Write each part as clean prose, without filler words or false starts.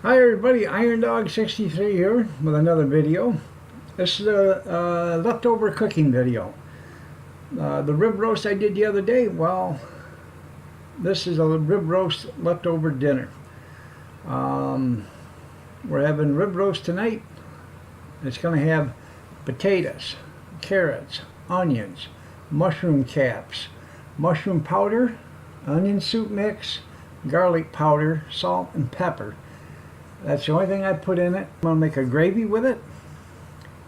Hi everybody, Iron Dog 63 here with another video. This is a leftover cooking video. The rib roast I did the other day, well, this is a rib roast leftover dinner. We're having rib roast tonight. It's going to have potatoes, carrots, onions, mushroom caps, mushroom powder, onion soup mix, garlic powder, salt, and pepper. That's the only thing I put in it. I'm going to make a gravy with it.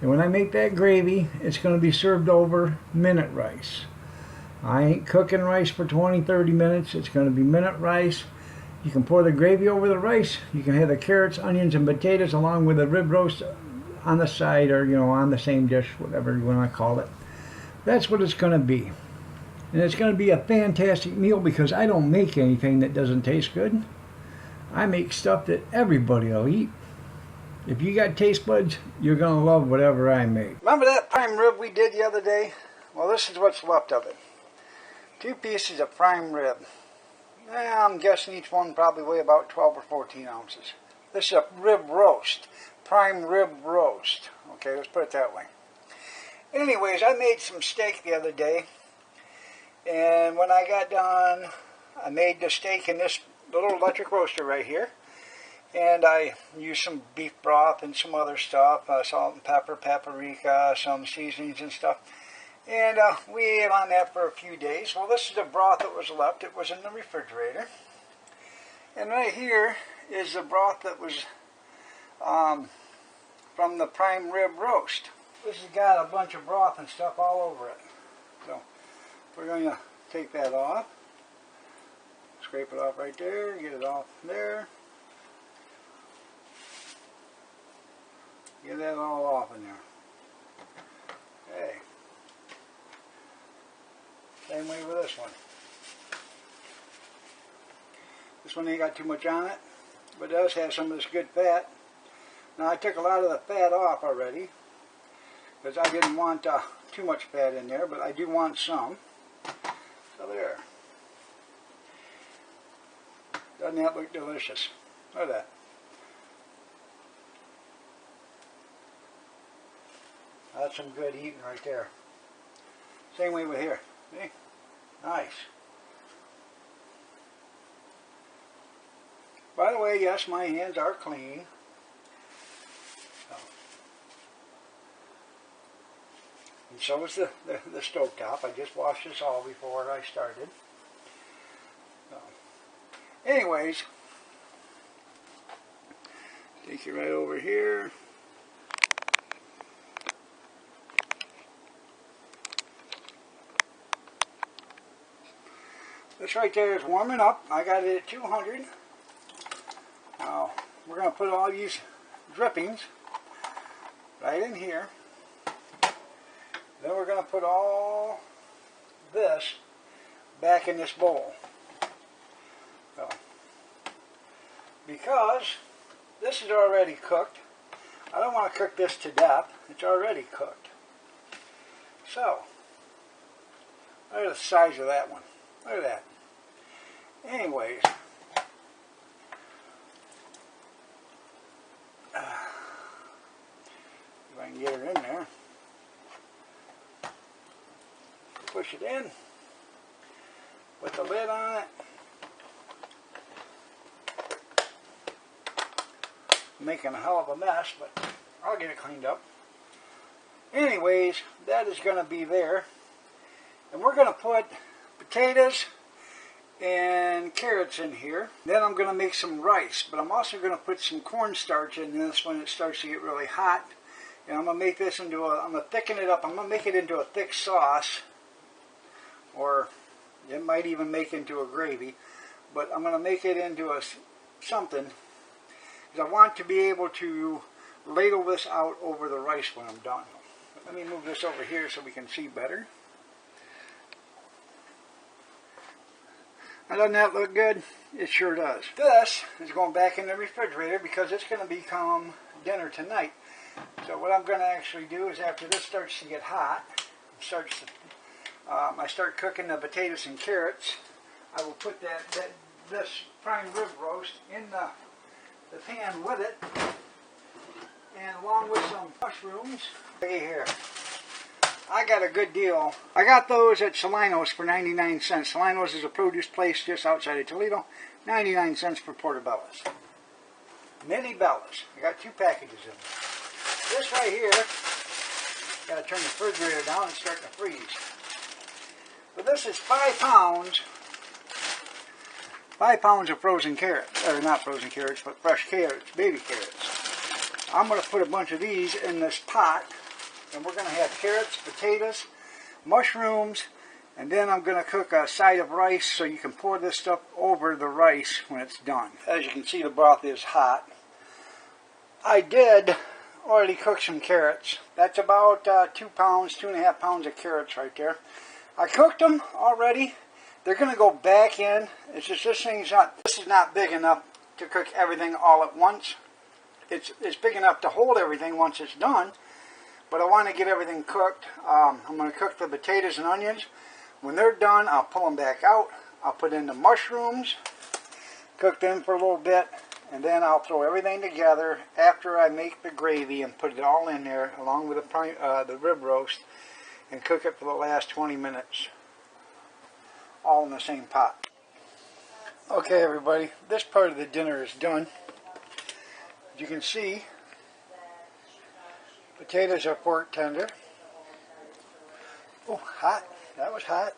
And when I make that gravy, it's going to be served over minute rice. I ain't cooking rice for 20-30 minutes. It's going to be minute rice. You can pour the gravy over the rice. You can have the carrots, onions, and potatoes along with the rib roast on the side, or on the same dish, whatever you want to call it. That's what it's going to be. And it's going to be a fantastic meal because I don't make anything that doesn't taste good. I make stuff that everybody will eat. If you got taste buds, you're going to love whatever I make. Remember that prime rib we did the other day? Well, this is what's left of it. 2 pieces of prime rib. I'm guessing each one probably weigh about 12 or 14 ounces. This is a rib roast. Prime rib roast. Okay, let's put it that way. Anyways, I made some steak the other day. And when I got done, I made the steak in this little electric roaster right here, and I used some beef broth and some other stuff, salt and pepper, paprika, some seasonings and stuff, and we ate on that for a few days. Well, this is the broth that was left. It was in the refrigerator, and right here is the broth that was from the prime rib roast. This has got a bunch of broth and stuff all over it, so we're going to take that off. Scrape it off right there, get it off there. Get that all off in there. Okay. Same way with this one. This one ain't got too much on it, but it does have some of this good fat. Now I took a lot of the fat off already, because I didn't want too much fat in there, but I do want some. So there. Doesn't that look delicious? Look at that. That's some good eating right there. Same way with here. See? Nice. By the way, yes, my hands are clean. And so is the stove top. I just washed this all before I started. Anyways, take you right over here. This right there is warming up. I got it at 200. Now, we're going to put all these drippings right in here. Then we're going to put all this back in this bowl. So, because this is already cooked, I don't want to cook this to death. It's already cooked. So, look at the size of that one. Look at that. Anyways, if I can get her in there, push it in, put the lid on it. Making a hell of a mess, but I'll get it cleaned up. Anyways, that is going to be there. And we're going to put potatoes and carrots in here. Then I'm going to make some rice, but I'm also going to put some cornstarch in this when it starts to get really hot. And I'm going to make this into I'm going to thicken it up. I'm going to make it into a thick sauce, or it might even make into a gravy, but I'm going to make it into a something. I want to be able to ladle this out over the rice when I'm done. Let me move this over here so we can see better. Now, doesn't that look good? It sure does. This is going back in the refrigerator because it's going to become dinner tonight. So what I'm going to actually do is, after this starts to get hot, I start cooking the potatoes and carrots, I will put this prime rib roast in the the pan with it, and along with some mushrooms. Looky here. I got a good deal. I got those at Salinos for 99 cents. Salinos is a produce place just outside of Toledo. 99 cents for portobellos. Mini bellas. I got 2 packages of them. This right here, got to turn the refrigerator down and start to freeze. But this is 5 pounds. 5 pounds of frozen carrots. Or not frozen carrots, but fresh carrots, baby carrots. I'm going to put a bunch of these in this pot. And we're going to have carrots, potatoes, mushrooms, and then I'm going to cook a side of rice so you can pour this stuff over the rice when it's done. As you can see, the broth is hot. I did already cook some carrots. That's about 2 pounds, 2.5 pounds of carrots right there. I cooked them already. They're going to go back in. It's just this is not big enough to cook everything all at once. It's big enough to hold everything once it's done. But I want to get everything cooked. I'm going to cook the potatoes and onions. When they're done, I'll pull them back out. I'll put in the mushrooms, cook them for a little bit, and then I'll throw everything together after I make the gravy and put it all in there along with the rib roast and cook it for the last 20 minutes. All in the same pot. Okay, everybody, this part of the dinner is done. As you can see, potatoes are pork tender. Oh, hot. That was hot.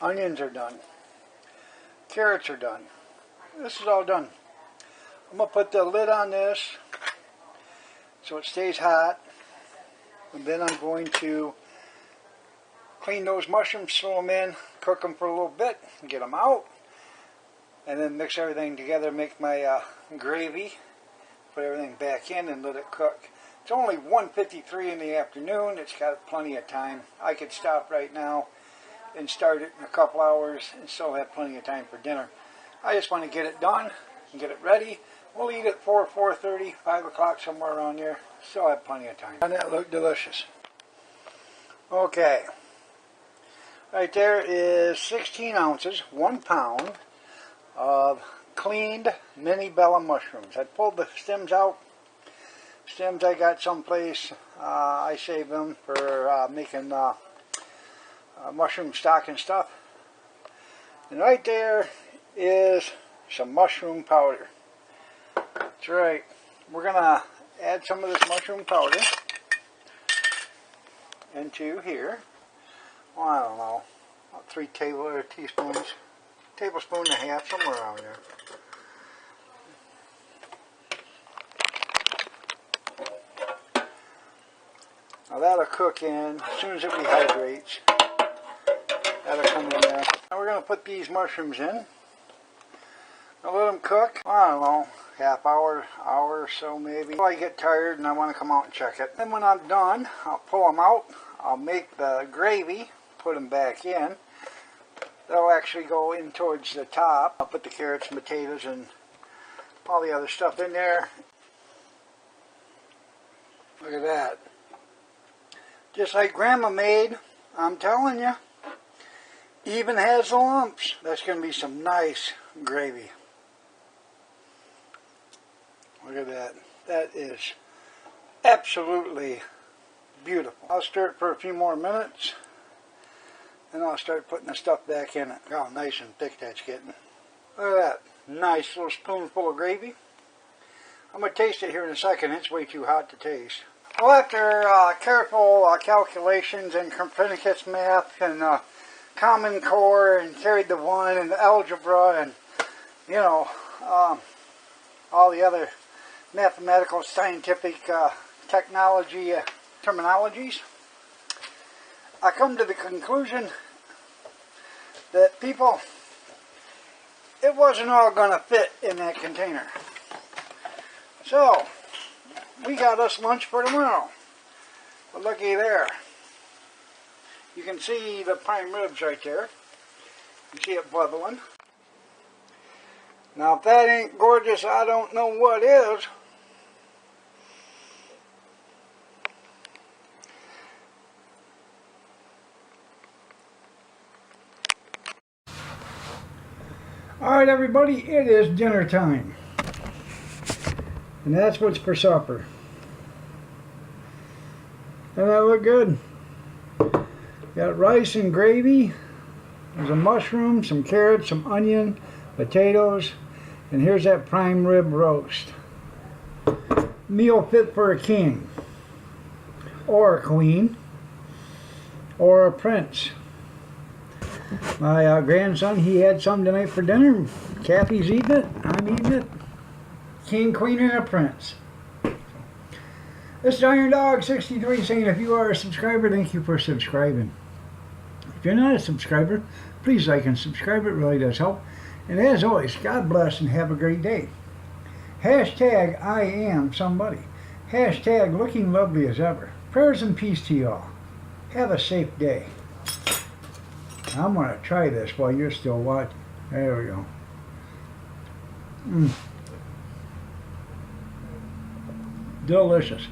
Onions are done. Carrots are done. This is all done. I'm going to put the lid on this so it stays hot. And then I'm going to clean those mushrooms, throw them in, cook them for a little bit, and get them out. And then mix everything together, make my gravy. Put everything back in and let it cook. It's only 1:53 in the afternoon. It's got plenty of time. I could stop right now and start it in a couple hours and still have plenty of time for dinner. I just want to get it done and get it ready. We'll eat at 4, 4:30, 5 o'clock, somewhere around there. Still have plenty of time. Doesn't that look delicious? Okay. Right there is 16 ounces, 1 pound of cleaned mini bella mushrooms. I pulled the stems out. Stems I got someplace. I save them for making mushroom stock and stuff. And right there is some mushroom powder. That's right. We're going to add some of this mushroom powder into here. Well, I don't know, about 3 teaspoons. Tablespoon and a half, somewhere around there. Now that'll cook in as soon as it rehydrates. That'll come in there. Now we're going to put these mushrooms in. Now let them cook, I don't know, half hour, hour or so maybe. Until I get tired and I want to come out and check it. Then when I'm done, I'll pull them out. I'll make the gravy, put them back in. They'll actually go in towards the top. I'll put the carrots and potatoes and all the other stuff in there. Look at that. Just like Grandma made, I'm telling you. Even has the lumps. That's going to be some nice gravy. Look at that. That is absolutely beautiful. I'll stir it for a few more minutes. Then I'll start putting the stuff back in it. Oh, nice and thick that's getting. Look at that. Nice little spoonful of gravy. I'm going to taste it here in a second. It's way too hot to taste. Well, after careful calculations and Copernicus math and Common Core and carried the one and algebra and, you know, all the other mathematical, scientific, technology terminologies, I come to the conclusion that people, it wasn't all going to fit in that container. So, we got us lunch for tomorrow. But looky there. You can see the prime ribs right there. You can see it bubbling. Now if that ain't gorgeous, I don't know what is. Alright everybody, it is dinner time. And that's what's for supper. Doesn't that look good? Got rice and gravy. There's a mushroom, some carrots, some onion, potatoes, and here's that prime rib roast. Meal fit for a king, or a queen, or a prince. My grandson, he had some tonight for dinner. Kathy's eating it, I'm eating it. King, queen, and a prince. This is Iron Dog 63 saying if you are a subscriber, thank you for subscribing. If you're not a subscriber, please like and subscribe. It really does help. And as always, God bless and have a great day. Hashtag I am somebody. Hashtag looking lovely as ever. Prayers and peace to y'all. Have a safe day. I'm going to try this while you're still watching. There we go. Delicious.